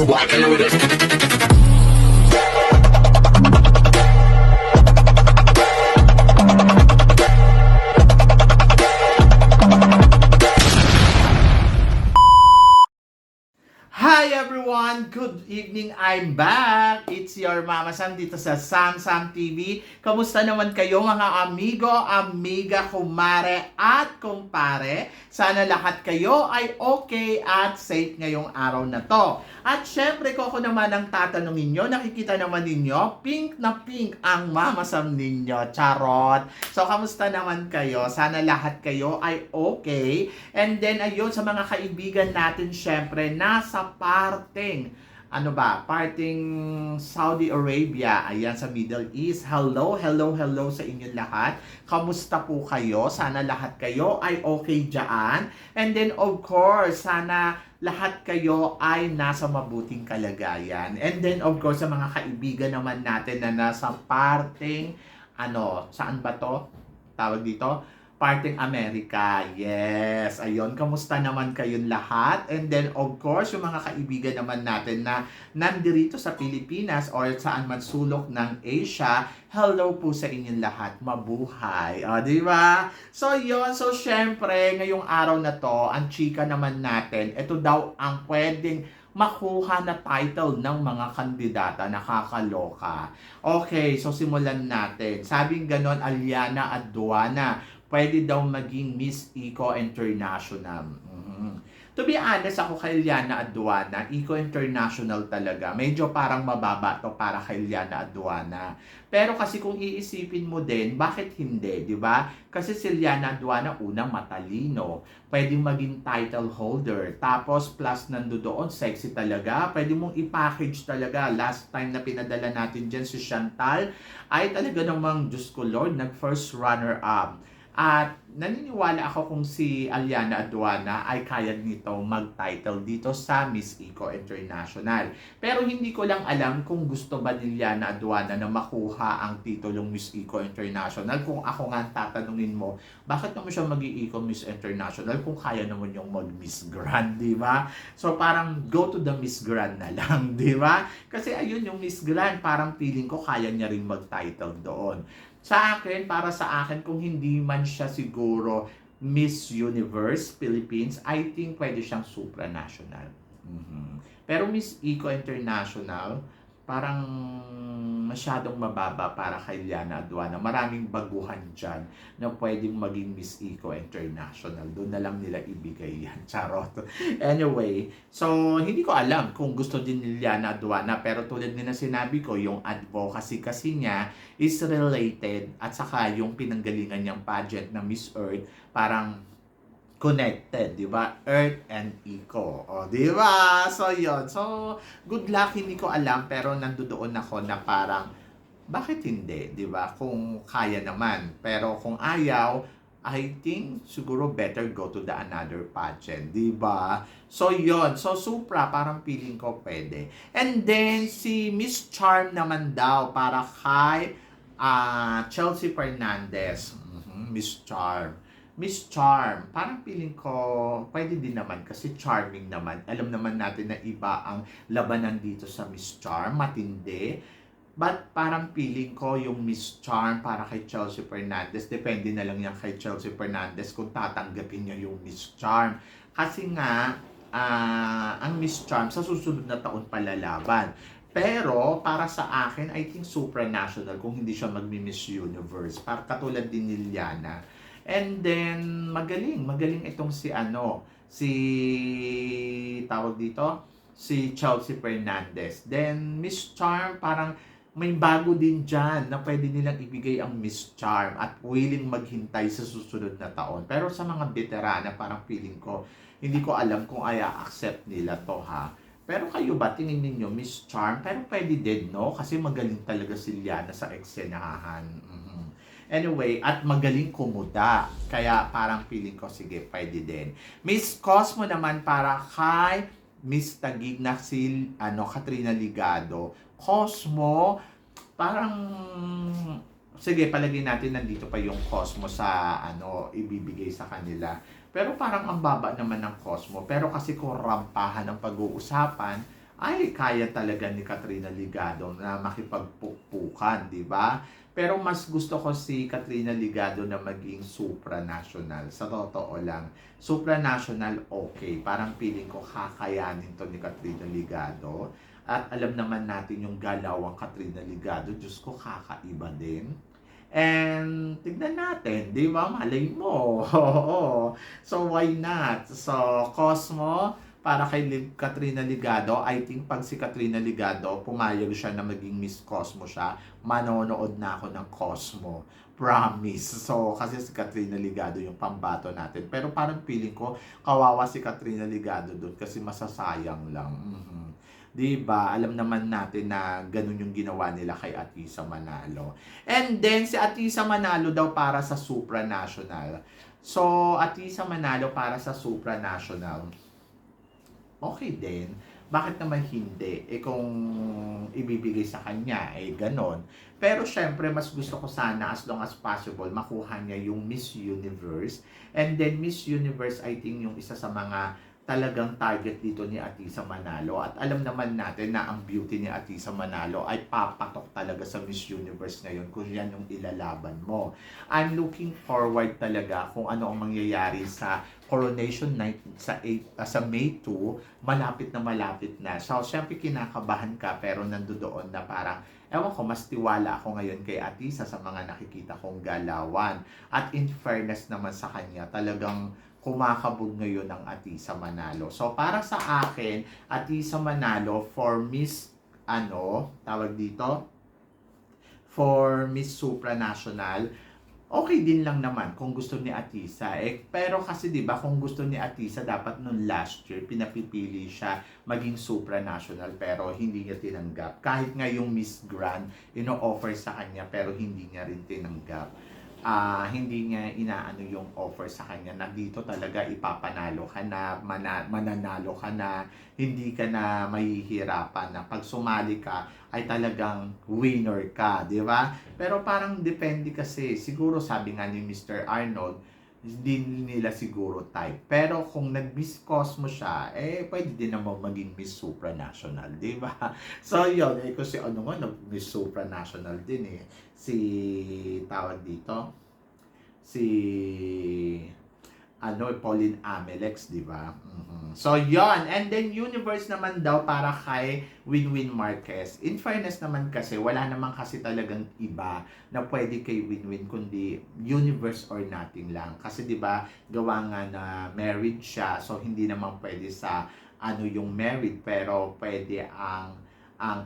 rockin' with it. Hi everyone! Good evening! I'm back! It's your Mama Sam dito sa Sam Sam TV. Kamusta naman kayo mga amigo, amiga, kumare at kumpare? Sana lahat kayo ay okay at safe ngayong araw na to. At syempre ko naman ang tatanungin nyo, nakikita naman ninyo, pink na pink ang Mama Sam ninyo. Charot! So kamusta naman kayo? Sana lahat kayo ay okay. And then ayun sa mga kaibigan natin syempre nasa parting Saudi Arabia, ayan sa Middle East. Hello sa inyong lahat. Kamusta po kayo? Sana lahat kayo ay okay dyan. And then of course, sana lahat kayo ay nasa mabuting kalagayan. And then of course, sa mga kaibigan naman natin na nasa parting, saan ba to? Tawag dito? Parting America. Yes. Ayun. Kamusta naman kayong lahat? And then, of course, yung mga kaibigan naman natin na nandirito sa Pilipinas or saan man sulok ng Asia, hello po sa inyong lahat. Mabuhay. O, di ba? So, yun. So, syempre, ngayong araw na to, ang chika naman natin, ito daw ang pwedeng makuha na title ng mga kandidata. Nakakaloka. Okay, so simulan natin. Sabing ganon, Aliana Aduana pwede daw maging Miss Eco International. To be honest, ako kay Liana Aduana, Eco International talaga. Medyo parang mababa to para kay Liana Aduana. Pero kasi kung iisipin mo din, bakit hindi, di ba? Kasi si Liana Aduana, unang matalino. Pwedeng maging title holder. Tapos plus nandoon, sexy talaga. Pwede mong i-package talaga. Last time na pinadala natin dyan si Chantal, ay talaga namang, Diyos ko Lord, nag-first runner-up. At naniniwala ako kung si Aliana Aduana ay kaya nito mag-title dito sa Miss Eco International. Pero hindi ko lang alam kung gusto ba ni Aliana Aduana na makuha ang titulong Miss Eco International. Kung ako nga tatanungin mo, bakit naman siya mag-i-Eco Miss International kung kaya naman yung mag-Miss Grand, di ba? So parang go to the Miss Grand na lang, di ba? Kasi ayun yung Miss Grand, parang feeling ko kaya niya rin mag-title doon. Para sa akin, kung hindi man siya siguro Miss Universe Philippines, I think pwede siyang supranational. Pero Miss Eco International, parang masyadong mababa para kay Liana Aduana. Maraming baguhan dyan na pwedeng maging Miss Eco International. Doon na lang nila ibigay yan. Charot. Anyway, so hindi ko alam kung gusto din ni Liana Aduana. Pero tulad nila sinabi ko, yung advocacy kasi niya is related at saka yung pinanggalingan niyang pageant na Miss Earth, parang connected, di ba? Earth and Eco. O, di ba? So, yun. So, good luck. Hindi ko alam, pero nandoon ako na parang, bakit hindi? Di ba? Kung kaya naman. Pero kung ayaw, I think siguro better go to the another pageant. Di ba? So, yun. So, Supra, parang feeling ko pwede. And then, si Miss Charm naman daw para kay Chelsea Fernandez. Miss Charm, parang feeling ko pwede din naman kasi charming naman. Alam naman natin na iba ang labanan dito sa Miss Charm, matindi. But parang feeling ko yung Miss Charm para kay Chelsea Fernandez, depende na lang yan kay Chelsea Fernandez kung tatanggapin niya yung Miss Charm. Kasi nga, ang Miss Charm sa susunod na taon palalaban. Pero, para sa akin, I think supranational kung hindi siya magmi-Miss Universe. Katulad din ni Liana. And then, magaling itong si Chelsea Fernandez. Then, Miss Charm, parang may bago din dyan na pwede nilang ibigay ang Miss Charm at willing maghintay sa susunod na taon. Pero sa mga veterana, parang feeling ko, hindi ko alam kung accept nila to ha. Pero kayo ba, tingin ninyo Miss Charm? Pero pwede din, no? Kasi magaling talaga si Liana sa eksenahan. Anyway, at magaling kumuda. Kaya parang feeling ko, sige, pwede din. Miss Cosmo naman para kay Miss Taguig na si Katrina Ligado. Cosmo, parang sige, palagay natin nandito pa yung Cosmo sa ibibigay sa kanila. Pero parang ang baba naman ng Cosmo. Pero kasi kung rampahan ang pag-uusapan, ay kaya talaga ni Katrina Ligado na makipagpukpukan, di ba? Pero mas gusto ko si Katrina Ligado na maging supranational. Sa totoo lang, supranational okay. Parang feeling ko kakayanin to ni Katrina Ligado. At alam naman natin yung galawang Katrina Ligado. Diyos ko, kakaiba din. And tignan natin, di ba? Malay mo. Oo. So why not? So Cosmo, para kay Katrina Ligado, I think pag si Katrina Ligado, pumayag siya na maging Miss Cosmo siya, manonood na ako ng Cosmo. Promise. So, kasi si Katrina Ligado yung pambato natin. Pero parang feeling ko, kawawa si Katrina Ligado doon kasi masasayang lang. Mhm. 'Di ba? Alam naman natin na ganun yung ginawa nila kay Atisa Manalo. And then si Atisa Manalo daw para sa supranational. So, Atisa Manalo para sa supranational. Okay din. Bakit naman hindi? Eh kung ibibigay sa kanya, eh ganon. Pero syempre, mas gusto ko sana as long as possible makuha niya yung Miss Universe. And then Miss Universe, I think yung isa sa mga talagang target dito ni Atisa Manalo. At alam naman natin na ang beauty ni Atisa Manalo ay papatok talaga sa Miss Universe ngayon kung yan yung ilalaban mo. I'm looking forward talaga kung ano ang mangyayari sa Coronation Night sa May 2, malapit na. So, syempre kinakabahan ka pero nandoon na parang ewan ko, mas tiwala ako ngayon kay Atisa sa mga nakikita kong galawan. At in fairness naman sa kanya, talagang kumakabog ngayon ng Atisa Manalo. So, para sa akin, Atisa Manalo for Miss, tawag dito? For Miss Supranational, okay din lang naman kung gusto ni Atisa. Pero kasi 'di ba kung gusto ni Atisa dapat nung last year pinapipili siya maging supranational pero hindi niya tinanggap. Kahit nga yung Miss Grand ino-offer sa kanya pero hindi niya rin tinanggap. Hindi niya inaano yung offer sa kanya na dito talaga ipapanalo ka na, mananalo ka na, hindi ka na mahihirapan na pag sumali ka ay talagang winner ka, di ba? Pero parang depende kasi, siguro sabi nga ni Mr. Arnold, hindi nila siguro type. Pero kung nag-Miss Cosmo siya, pwede din naman maging Miss Supranational, di ba? So, yun. Kasi nga, nag-Miss Supranational din Si, tawag dito, si, Pauline Amelex, di ba? So, yon. And then, Universe naman daw para kay Winwin Marquez. In fairness naman kasi, wala naman kasi talagang iba na pwede kay Winwin, kundi Universe or nothing lang. Kasi, di ba, gawa nga na married siya, so hindi naman pwede sa, yung married, pero pwede ang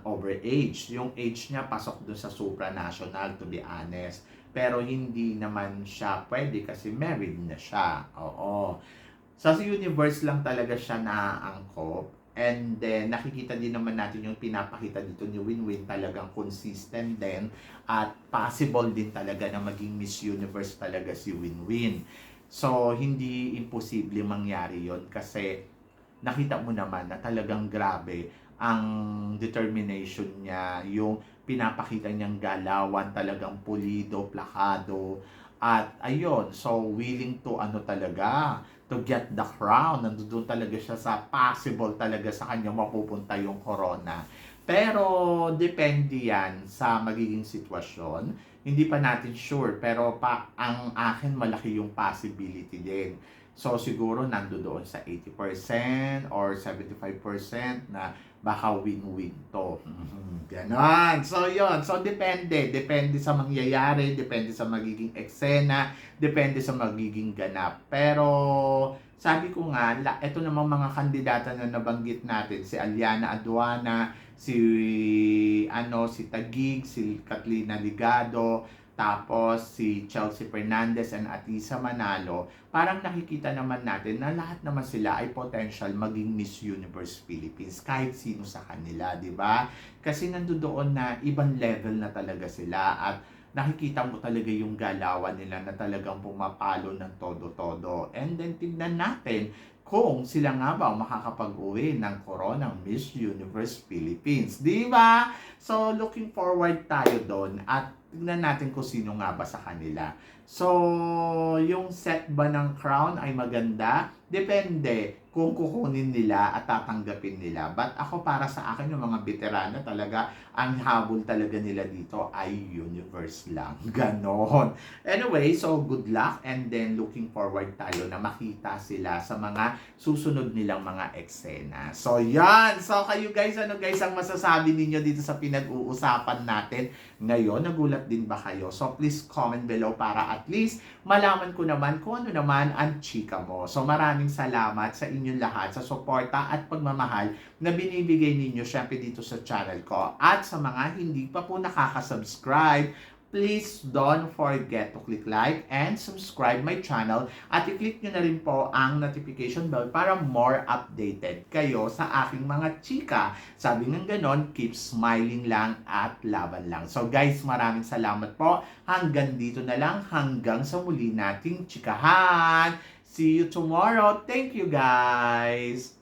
overage. Yung age niya pasok doon sa supranational, to be honest. Pero hindi naman siya pwede kasi married na siya. Oo. Sa universe lang talaga siya naaangkop. And then, nakikita din naman natin yung pinapakita dito ni Winwin talagang consistent din at possible din talaga na maging Miss Universe talaga si Winwin. So, hindi imposible mangyari yon kasi nakita mo naman na talagang grabe ang determination niya, yung pinapakita niyang galawan, talagang pulido, plakado, at ayun, so willing to talaga, to get the crown, nandoon talaga siya sa possible talaga sa kanya mapupunta yung corona. Pero depende yan sa magiging sitwasyon. Hindi pa natin sure, pero ang akin malaki yung possibility din. So siguro nandoon sa 80% or 75% na baka win-win to. Ganon. So yon. So depende. Depende sa mangyayari, depende sa magiging eksena, depende sa magiging ganap. Pero sabi ko nga, ito namang mga kandidata na nabanggit natin, si Aliana Aduana, si Taguig, si Katlina Ligado, tapos si Chelsea Fernandez and Atisa Manalo, parang nakikita naman natin na lahat naman sila ay potential maging Miss Universe Philippines kahit sino sa kanila, di ba? Kasi nandoon na ibang level na talaga sila at nakikita mo talaga yung galawan nila na talagang pumapalo ng todo-todo. And then tignan natin kung sila nga ba makakapag-uwi ng koronang Miss Universe Philippines. Di ba? So, looking forward tayo doon at tignan natin kung sino nga ba sa kanila. So, yung set ba ng crown ay maganda? Depende kung kukunin nila at tatanggapin nila. But ako para sa akin, yung mga veterano talaga, ang habol talaga nila dito ay universe lang. Ganon. Anyway, so good luck and then looking forward tayo na makita sila sa mga susunod nilang mga eksena. So yan. So kayo guys, ano guys ang masasabi ninyo dito sa pinag-uusapan natin ngayon? Nagulat din ba kayo? So please comment below para at least malaman ko naman kung ano naman ang chika mo. So maraming salamat sa inyong lahat sa suporta at pagmamahal na binibigay ninyo syempre dito sa channel ko. At sa mga hindi pa po nakaka-subscribe, please don't forget to click like and subscribe my channel at i-click nyo na rin po ang notification bell para more updated kayo sa aking mga chika. Sabi ng ganon, keep smiling lang at laban lang. So guys, maraming salamat po. Hanggang dito na lang. Hanggang sa muli nating chikahan. See you tomorrow. Thank you guys.